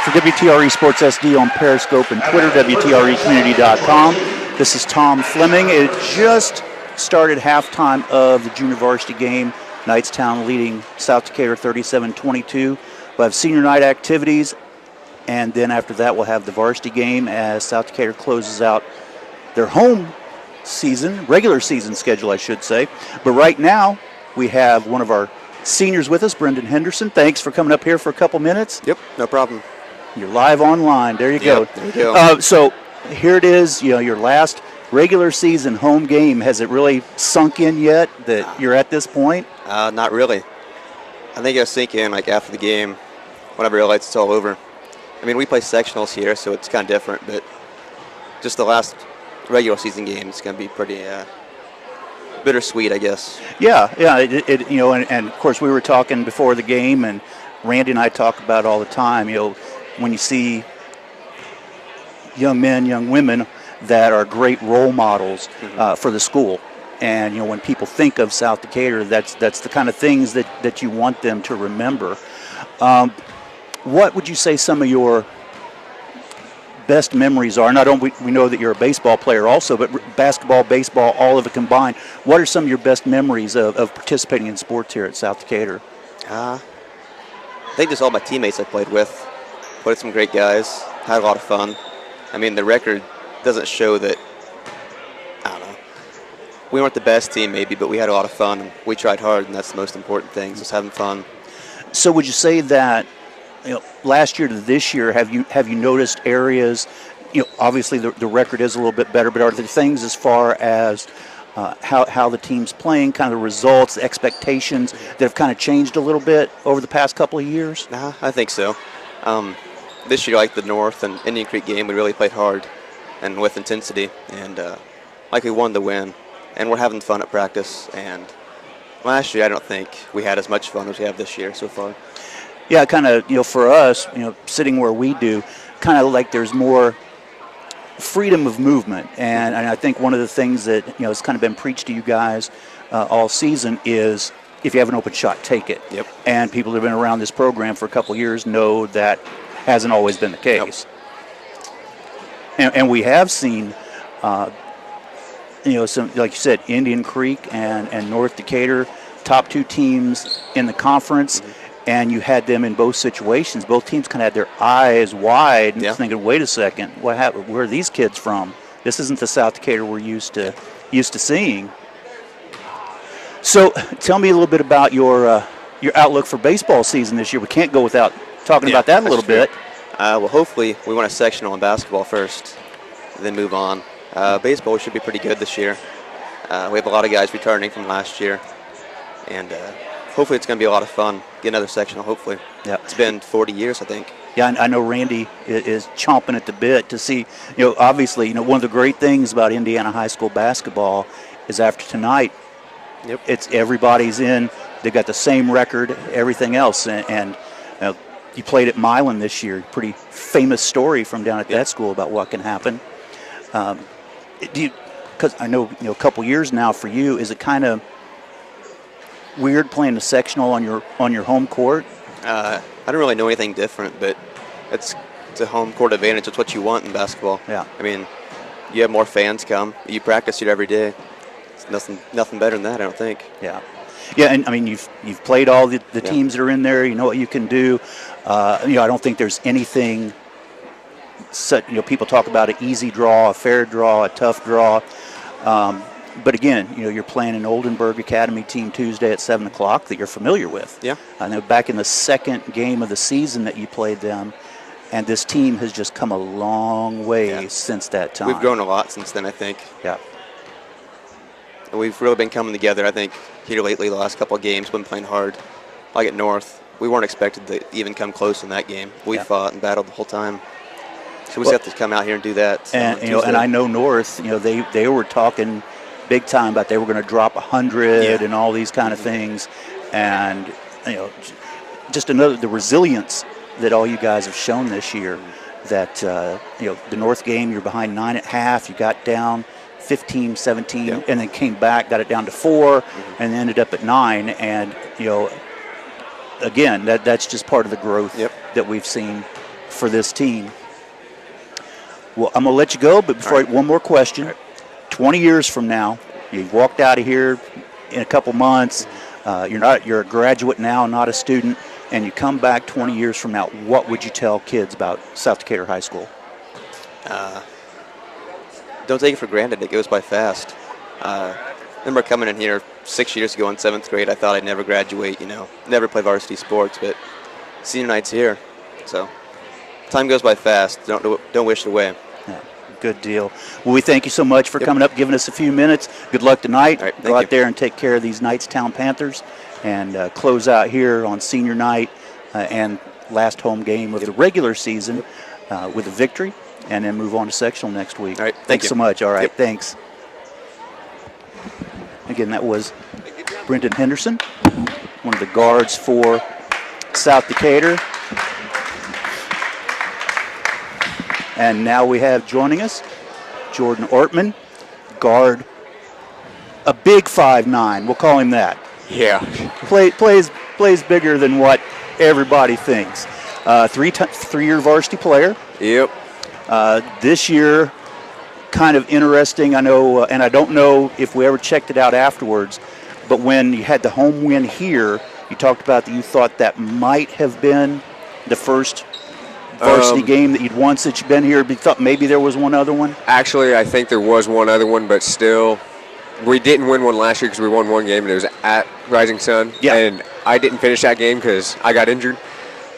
For WTRE Sports SD on Periscope and Twitter, WTREcommunity.com. This is Tom Fleming. It just started halftime of the junior varsity game. Knightstown leading South Decatur 37-22. We'll have senior night activities, and then after that we'll have the varsity game as South Decatur closes out their home season, regular season schedule, I should say. But right now we have one of our seniors with us, Brendan Henderson. Thanks for coming up here for a couple minutes. Yep, no problem. You're live online. There you go. There you go. So here it is, your last regular season home game. Has it really sunk in yet that you're at this point? Not really. I think it'll sink in like after the game, whenever I realize it's all over. I mean, we play sectionals here, so it's kind of different, but just the last regular season game is going to be pretty bittersweet, I guess. Yeah. And of course we were talking before the game, and Randy and I talk about it all the time. When you see young men, young women that are great role models for the school, and when people think of South Decatur, that's the kind of things that you want them to remember. What would you say some of your best memories are? Not only we know that you're a baseball player also, but basketball, baseball, all of it combined. What are some of your best memories of participating in sports here at South Decatur? I think just all my teammates I played with. Played some great guys, had a lot of fun. I mean, the record doesn't show that, I don't know, we weren't the best team maybe, but we had a lot of fun, and we tried hard, and that's the most important thing, just having fun. So would you say that, last year to this year, have you noticed areas, obviously the record is a little bit better, but are there things as far as how the team's playing, kind of the results, the expectations that have kind of changed a little bit over the past couple of years? I think so. This year, like the North and Indian Creek game, we really played hard and with intensity, and we wanted to win, and we're having fun at practice. And last year, I don't think we had as much fun as we have this year so far. Yeah, kind of, for us, sitting where we do, kind of like there's more freedom of movement, and I think one of the things that has kind of been preached to you guys all season is if you have an open shot, take it. Yep. And people that have been around this program for a couple of years know that hasn't always been the case. Yep. And we have seen, some, like you said, Indian Creek and North Decatur, top two teams in the conference, and you had them in both situations. Both teams kind of had their eyes wide and thinking, wait a second, what happened? Where are these kids from? This isn't the South Decatur we're used to seeing. So tell me a little bit about your outlook for baseball season this year. We can't go without talking about that a little bit. Well, hopefully we want a sectional in basketball first, then move on. Baseball should be pretty good this year. We have a lot of guys returning from last year, and hopefully it's going to be a lot of fun. Get another sectional, hopefully. Yeah. It's been 40 years, I think. Yeah, I know Randy is chomping at the bit to see, obviously, one of the great things about Indiana high school basketball is after tonight, it's everybody's in. They've got the same record, everything else. And you played at Milan this year. Pretty famous story from down at that school about what can happen. Because I know, a couple years now for you, is it kind of weird playing the sectional on your home court? I don't really know anything different, but it's a home court advantage. It's what you want in basketball. Yeah. I mean, you have more fans come. You practice it every day. It's nothing better than that, I don't think. Yeah. Yeah, and I mean, you've played all the teams that are in there. You know what you can do. I don't think there's anything. People talk about an easy draw, a fair draw, a tough draw. But again, you're playing an Oldenburg Academy team Tuesday at 7 o'clock that you're familiar with. Yeah. I know back in the second game of the season that you played them, and this team has just come a long way since that time. We've grown a lot since then, I think. Yeah. And we've really been coming together, I think, here lately, the last couple of games, been playing hard. Like at North, we weren't expected to even come close in that game. We fought and battled the whole time. So we just have to come out here and do that. And and I know North, they were talking big time about they were going to drop 100 and all these kind of things, and just the resilience that all you guys have shown this year. That the North game, you're behind 9 at half, you got down 15, 17, and then came back, got it down to 4, and ended up at 9. And again, that's just part of the growth that we've seen for this team. Well, I'm going to let you go, but before one more question. 20 years from now, you've walked out of here in a couple months. You're a graduate now, not a student, and you come back 20 years from now. What would you tell kids about South Decatur High School? Don't take it for granted. It goes by fast. I remember coming in here 6 years ago in 7th grade. I thought I'd never graduate, never play varsity sports, but senior night's here. So time goes by fast. Don't wish it away. Yeah, good deal. Well, we thank you so much for coming up, giving us a few minutes. Good luck tonight. Right, Go out there and take care of these Knightstown Panthers and close out here on senior night and last home game of the regular season with a victory, and then move on to sectional next week. All right, thanks so much. All right, thanks. Again, that was Brendan Henderson, one of the guards for South Decatur. And now we have joining us Jordan Ortman, guard, a big 5'9". We'll call him that. Yeah. Plays bigger than what everybody thinks. Three-year varsity player. Yep. This year, kind of interesting. I know, and I don't know if we ever checked it out afterwards, but when you had the home win here, you talked about that you thought that might have been the first varsity game that you'd won since you've been here. You thought maybe there was one other one? Actually, I think there was one other one, but still, we didn't win one last year because we won one game, and it was at Rising Sun. Yeah. And I didn't finish that game because I got injured.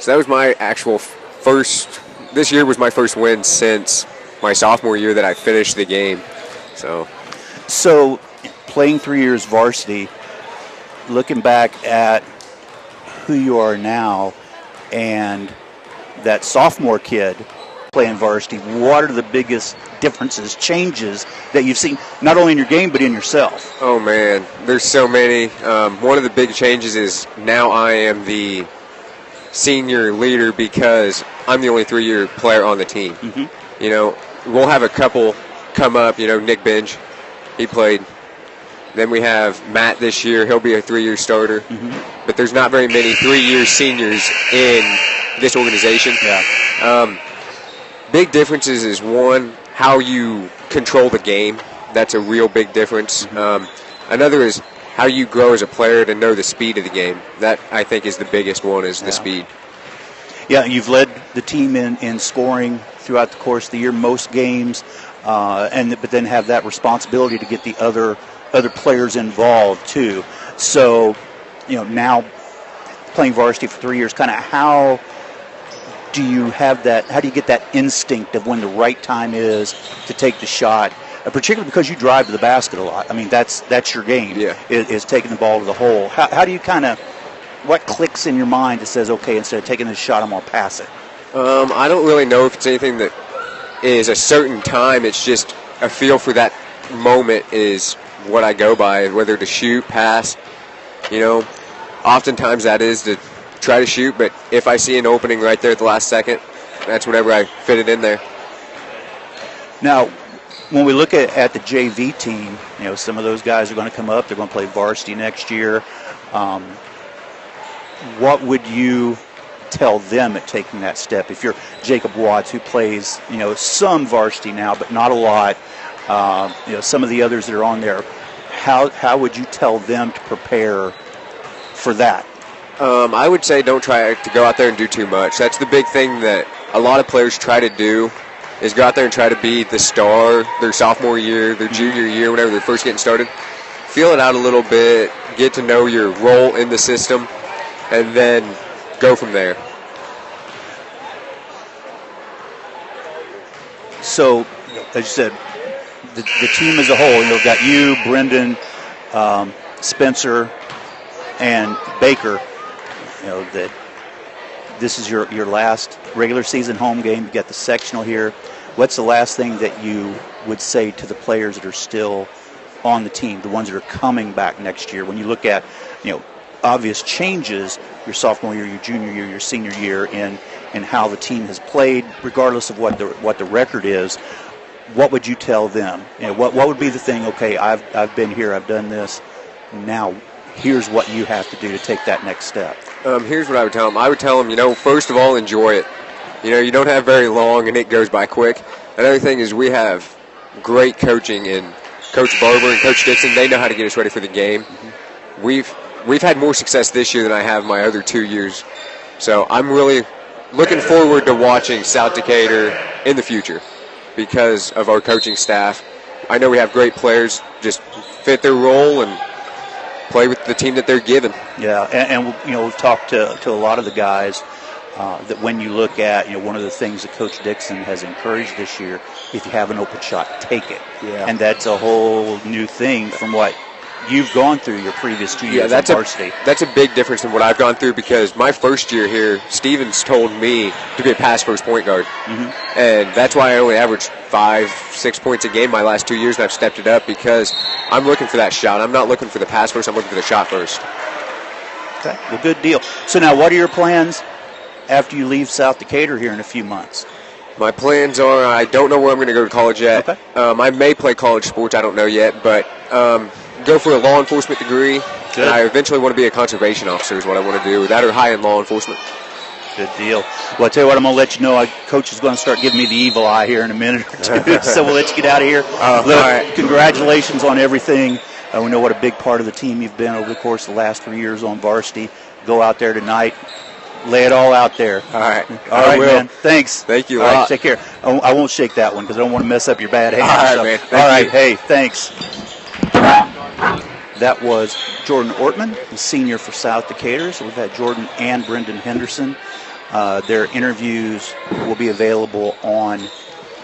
So that was my actual first. This year was my first win since my sophomore year that I finished the game. So playing 3 years varsity, looking back at who you are now and that sophomore kid playing varsity, what are the biggest differences, changes that you've seen, not only in your game but in yourself? Oh man, there's so many. One of the big changes is now I am the senior leader because I'm the only 3-year player on the team. Mm-hmm. We'll have a couple come up, Nick Binge, he played. Then we have Matt this year, he'll be a 3-year starter. Mm-hmm. But there's not very many 3-year seniors in this organization. Yeah. Big differences is, one, how you control the game. That's a real big difference. Mm-hmm. Another is how you grow as a player to know the speed of the game. That, I think, is the biggest one, is the speed. Yeah, you've led the team in scoring throughout the course of the year, most games, but then have that responsibility to get the other players involved too. So, now playing varsity for 3 years, kind of how do you have that? How do you get that instinct of when the right time is to take the shot? Particularly because you drive to the basket a lot. I mean, that's your game. Yeah. Is taking the ball to the hole. How do you what clicks in your mind that says, okay, instead of taking this shot, I'm gonna pass it? I don't really know if it's anything that is a certain time. It's just a feel for that moment is what I go by, whether to shoot, pass. Oftentimes that is to try to shoot, but if I see an opening right there at the last second, that's whenever I fit it in there. Now, when we look at the JV team, some of those guys are going to come up. They're going to play varsity next year. What would you tell them at taking that step? If you're Jacob Watts, who plays, some varsity now, but not a lot, some of the others that are on there, how would you tell them to prepare for that? I would say don't try to go out there and do too much. That's the big thing that a lot of players try to do, is go out there and try to be the star their sophomore year, their junior year, whenever they're first getting started. Feel it out a little bit, get to know your role in the system, and then go from there. So, as you said, the team as a whole, you've got you, Brendan, Spencer, and Baker, that this is your last regular season home game. You got the sectional here. What's the last thing that you would say to the players that are still on the team, the ones that are coming back next year? When you look at, obvious changes, your sophomore year, your junior year, your senior year, in how the team has played, regardless of what the record is, what would you tell them? What would be the thing? Okay, I've been here, I've done this. Now, here's what you have to do to take that next step. Here's what I would tell them. I would tell them, first of all, enjoy it. You don't have very long, and it goes by quick. Another thing is we have great coaching in Coach Barber and Coach Dixon. They know how to get us ready for the game. Mm-hmm. We've had more success this year than I have my other 2 years. So I'm really looking forward to watching South Decatur in the future because of our coaching staff. I know we have great players, just fit their role and play with the team that they're given. Yeah, and we've talked to a lot of the guys that when you look at, one of the things that Coach Dixon has encouraged this year, if you have an open shot, take it. Yeah. And that's a whole new thing from what you've gone through your previous 2 years on varsity. That's a big difference in what I've gone through because my first year here, Stevens told me to be a pass-first point guard. Mm-hmm. And that's why I only averaged 5-6 points a game my last 2 years, and I've stepped it up because I'm looking for that shot. I'm not looking for the pass first, I'm looking for the shot first. Okay, well, good deal. So now what are your plans after you leave South Decatur here in a few months? My plans are I don't know where I'm going to go to college yet. Okay. I may play college sports, I don't know yet, but go for a law enforcement degree. Good. And I eventually want to be a conservation officer is what I want to do. That or high in law enforcement. Good deal. Well, I tell you what, I'm going to let you know. Coach is going to start giving me the evil eye here in a minute or two, so we'll let you get out of here. All right. Congratulations on everything. We know what a big part of the team you've been over the course of the last 3 years on varsity. Go out there tonight. Lay it all out there. All right. All right, man. Thanks. Thank you a lot. lot. Right, take care. I won't shake that one because I don't want to mess up your bad hand. All right, man. All right. Hey, thanks. That was Jordan Ortman, the senior for South Decatur. So we've had Jordan and Brendan Henderson. Their interviews will be available on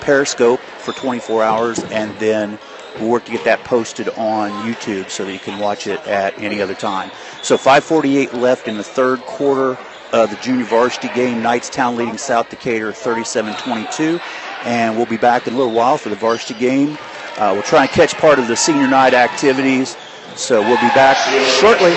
Periscope for 24 hours, and then we'll work to get that posted on YouTube so that you can watch it at any other time. So 5:48 left in the third quarter of the junior varsity game. Knightstown leading South Decatur 37-22, and we'll be back in a little while for the varsity game. We'll try and catch part of the senior night activities. So we'll be back shortly.